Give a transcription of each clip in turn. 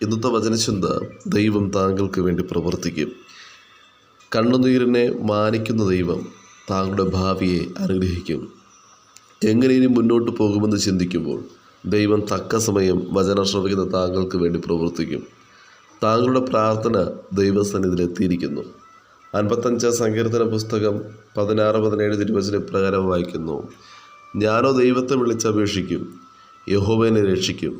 ഇന്നത്തെ വചനചിന്ത: ദൈവം താങ്കൾക്ക് വേണ്ടി പ്രവർത്തിക്കും. കണ്ണുനീരിനെ മാനിക്കുന്ന ദൈവം താങ്കളുടെ ഭാവിയെ അനുഗ്രഹിക്കും. എങ്ങനെ ഇനി മുന്നോട്ട് പോകുമെന്ന് ചിന്തിക്കുമ്പോൾ ദൈവം തക്ക സമയം വചനം ശ്രവിക്കുന്ന താങ്കൾക്ക് വേണ്ടി പ്രവർത്തിക്കും. താങ്കളുടെ പ്രാർത്ഥന ദൈവസന്നിധിയിൽ എത്തിയിരിക്കുന്നു. 55 സങ്കീർത്തന പുസ്തകം 16-17 തിരുവചനം പ്രകാരം വായിക്കുന്നു: ഞാനോ ദൈവത്തെ വിളിച്ചപേക്ഷിക്കും, യഹോവയെ രക്ഷിക്കും.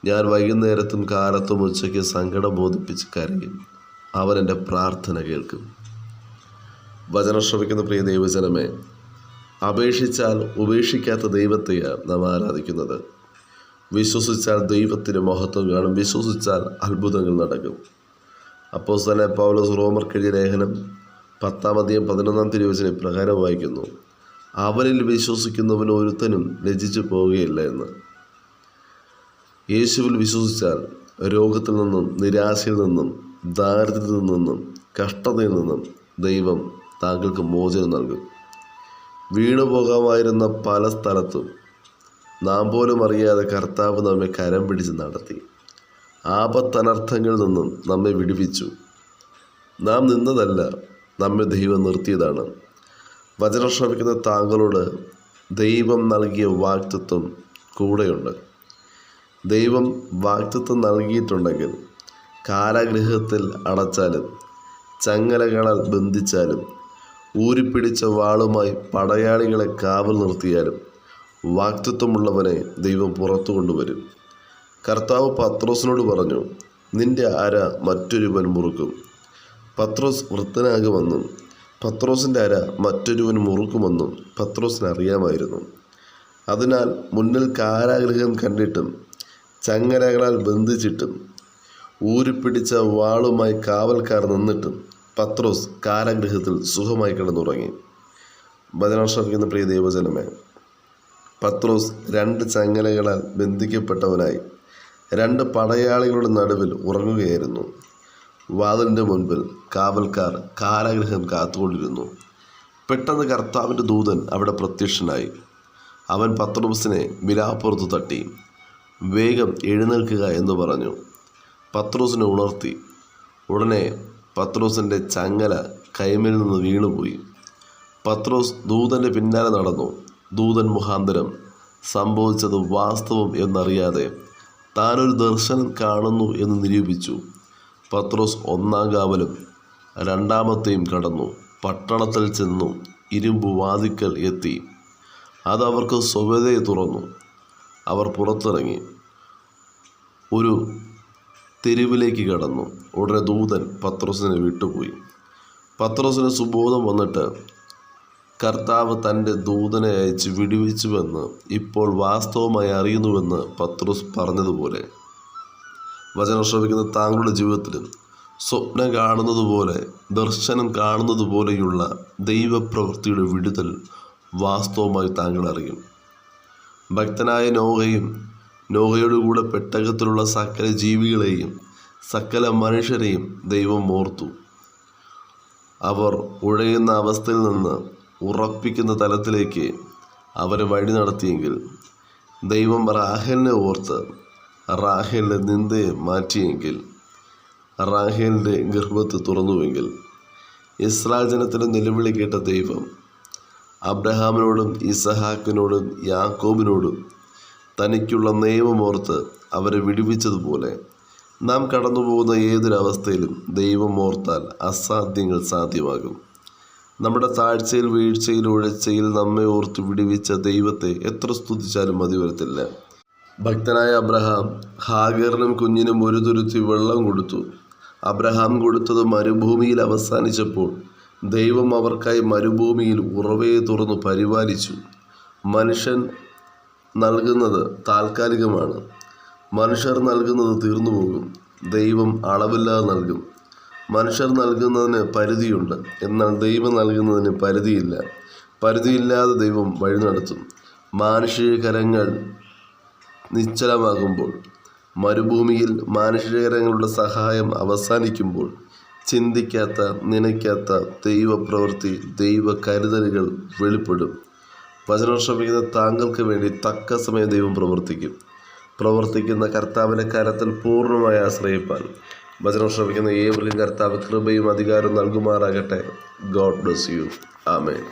ഞാൻ വൈകുന്നേരത്തും കാലത്തും ഉച്ചയ്ക്ക് സങ്കടം ബോധിപ്പിച്ച് കരയും. അവൻ എൻ്റെ പ്രാർത്ഥന കേൾക്കും. വചനം ശ്രവിക്കുന്ന പ്രിയ ദൈവജനമേ, അപേക്ഷിച്ചാൽ ഉപേക്ഷിക്കാത്ത ദൈവത്തെയാണ് നാം ആരാധിക്കുന്നത്. വിശ്വസിച്ചാൽ ദൈവത്തിന് മഹത്വം കാണും. വിശ്വസിച്ചാൽ അത്ഭുതങ്ങൾ നടക്കും. അപ്പോസ്തലനായ പൗലോസ് റോമർക്ക് എഴുതിയ ലേഖനം 10-11 തിരുവചനം പ്രകാരം വായിക്കുന്നു: അവനിൽ വിശ്വസിക്കുന്നവൻ ഒരുത്തനും ലജ്ജിച്ചു പോവുകയില്ല എന്ന്. യേശുവിൽ വിശ്വസിച്ചാൽ രോഗത്തിൽ നിന്നും, നിരാശയിൽ നിന്നും, ദാരിദ്ര്യത്തിൽ നിന്നും, കഷ്ടതയിൽ നിന്നും ദൈവം താങ്കൾക്ക് മോചനം നൽകും. വീണുപോകാമായിരുന്ന പല സ്ഥലത്തും നാം പോലും അറിയാതെ കർത്താവ് നമ്മെ കരം പിടിച്ച് നടത്തി. ആപത്തനർത്ഥങ്ങളിൽ നിന്നും നമ്മെ വിടുവിച്ചു. നാം നിന്നതല്ല, നമ്മെ ദൈവം നിർത്തിയതാണ്. വചനം ശ്രവിക്കുന്ന താങ്കളോട് ദൈവം നൽകിയ വാഗ്ദത്തം കൂടെയുണ്ട്. ദൈവം വാഗ്ദത്തം നൽകിയിട്ടുണ്ടെങ്കിൽ കാരാഗൃഹത്തിൽ അടച്ചാലും, ചങ്ങലകളാൽ ബന്ധിച്ചാലും, ഊരിപ്പിടിച്ച വാളുമായി പടയാളികളെ കാവൽ നിർത്തിയാലും വാഗ്ദത്തമുള്ളവനെ ദൈവം പുറത്തു കൊണ്ടുവരും. കർത്താവ് പത്രോസിനോട് പറഞ്ഞു: നിന്റെ അര മറ്റൊരുവൻ മുറുക്കും. പത്രോസ് വൃദ്ധനാകുമെന്നും പത്രോസിൻ്റെ അര മറ്റൊരുവൻ മുറുക്കുമെന്നും പത്രോസിന് അറിയാമായിരുന്നു. അതിനാൽ മുന്നിൽ കാരാഗൃഹം കണ്ടിട്ടും, ചങ്ങലകളാൽ ബന്ധിച്ചിട്ടും, ഊരിപ്പിടിച്ച വാളുമായി കാവൽക്കാർ നിന്നിട്ടും പത്രോസ് കാരാഗൃഹത്തിൽ സുഖമായി കിടന്നുറങ്ങി. വചനം ശ്രവിക്കുന്ന പ്രിയ ദൈവജനമേ, പത്രോസ് 2 ചങ്ങലകളാൽ ബന്ധിക്കപ്പെട്ടവനായി 2 പടയാളികളുടെ നടുവിൽ ഉറങ്ങുകയായിരുന്നു. വാതിലിൻ്റെ മുൻപിൽ കാവൽക്കാർ കാരാഗൃഹം കാത്തുകൊണ്ടിരുന്നു. പെട്ടെന്ന് കർത്താവിൻ്റെ ദൂതൻ അവിടെ പ്രത്യക്ഷനായി. അവൻ പത്രോസിനെ വിലാപ്പുറത്ത് തട്ടി, വേഗം എഴുന്നേൽക്കുക എന്ന് പറഞ്ഞു. പത്രോസിനെ ഉണർത്തി. ഉടനെ പത്രോസിൻ്റെ ചങ്ങല കൈമേൽ നിന്ന് വീണുപോയി. പത്രോസ് ദൂതൻ്റെ പിന്നാലെ നടന്നു. ദൂതൻ മുഖാന്തരം സംഭവിച്ചത് വാസ്തവം എന്നറിയാതെ താനൊരു ദർശനം കാണുന്നു എന്ന് നിരൂപിച്ചു. പത്രോസ് 1-ാം കാവലും 2-ാമത്തെയും കടന്നു. പട്ടണത്തിൽ ചെന്നു ഇരുമ്പ് വാതിക്കൽ എത്തി. അതവർക്ക് സ്വതവേ തുറന്നു. അവർ പുറത്തിറങ്ങി ഒരു തെരുവിലേക്ക് കടന്നു. ഉടനെ ദൂതൻ പത്രോസിനെ വിട്ടുപോയി. പത്രോസിന് സുബോധം വന്നിട്ട് കർത്താവ് തൻ്റെ ദൂതനെ അയച്ച് വിടുവിച്ചുവെന്ന് ഇപ്പോൾ വാസ്തവമായി അറിയുന്നുവെന്ന് പത്രോസ് പറഞ്ഞതുപോലെ വചനം ശ്രവിക്കുന്ന താങ്കളുടെ ജീവിതത്തിലും സ്വപ്നം കാണുന്നത് പോലെ, ദർശനം കാണുന്നത് പോലെയുള്ള ദൈവപ്രവൃത്തിയുടെ വിടുതൽ വാസ്തവമായി താങ്കൾ അറിയും. ഭക്തനായ നോഹയോടുകൂടെ പെട്ടകത്തിലുള്ള സകല ജീവികളെയും സകല മനുഷ്യരെയും ദൈവം ഓർത്തു. അവർ ഉഴയുന്ന അവസ്ഥയിൽ നിന്ന് ഉറപ്പിക്കുന്ന തലത്തിലേക്ക് അവരെ വഴി നടത്തിയെങ്കിൽ, ദൈവം റാഹേലിനെ ഓർത്ത് റാഹേലിൻ്റെ നിന്ദയെ മാറ്റിയെങ്കിൽ, റാഹേലിൻ്റെ ഗർഭത്തെ തുറന്നുവെങ്കിൽ, ഇസ്രായേൽ ജനത്തിൻ്റെ നിലവിളി കേട്ട ദൈവം അബ്രഹാമിനോടും ഇസഹാക്കിനോടും യാക്കോബിനോടും തനിക്കുള്ള നിയമമോർത്ത് അവരെ വിടുവിച്ചതുപോലെ നാം കടന്നുപോകുന്ന ഏതൊരവസ്ഥയിലും ദൈവം ഓർത്താൽ അസാധ്യങ്ങൾ സാധ്യമാകും. നമ്മുടെ താഴ്ചയിൽ, വീഴ്ചയിൽ, ഉഴച്ചയിൽ നമ്മെ ഓർത്ത് വിടുവിച്ച ദൈവത്തെ എത്ര സ്തുതിച്ചാലും മതി വരത്തില്ല. ഭക്തനായ അബ്രഹാം ഹാഗറിനും കുഞ്ഞിനും ഒരു തുരുത്തി വെള്ളം കൊടുത്തു. അബ്രഹാം കൊടുത്തത് മരുഭൂമിയിൽ അവസാനിച്ചപ്പോൾ ദൈവം അവർക്കായി മരുഭൂമിയിൽ ഉറവയെ തുറന്നു പരിപാലിച്ചു. മനുഷ്യൻ നൽകുന്നത് താൽക്കാലികമാണ്. മനുഷ്യർ നൽകുന്നത് തീർന്നുപോകും. ദൈവം അളവില്ലാതെ നൽകും. മനുഷ്യർ നൽകുന്നതിന് പരിധിയുണ്ട്, എന്നാൽ ദൈവം നൽകുന്നതിന് പരിധിയില്ല. പരിധിയില്ലാതെ ദൈവം വഴി നടത്തും. മാനുഷിക കരങ്ങൾ നിശ്ചലമാകുമ്പോൾ, മരുഭൂമിയിൽ മാനുഷികരങ്ങളുടെ സഹായം അവസാനിക്കുമ്പോൾ, ചിന്തിക്കാത്ത, നനയ്ക്കാത്ത ദൈവപ്രവൃത്തി, ദൈവ കരുതലുകൾ വെളിപ്പെടും. വചനം ശ്രമിക്കുന്ന താങ്കൾക്ക് വേണ്ടി തക്ക സമയം ദൈവം പ്രവർത്തിക്കും. പ്രവർത്തിക്കുന്ന കർത്താവിൻ്റെ കരത്തിൽ പൂർണ്ണമായി ആശ്രയിപ്പാൻ വചനം ശ്രമിക്കുന്ന ഏവർക്കും കർത്താവ് കൃപയും അധികാരവും നൽകുമാറാകട്ടെ. God bless you. ആമേൻ.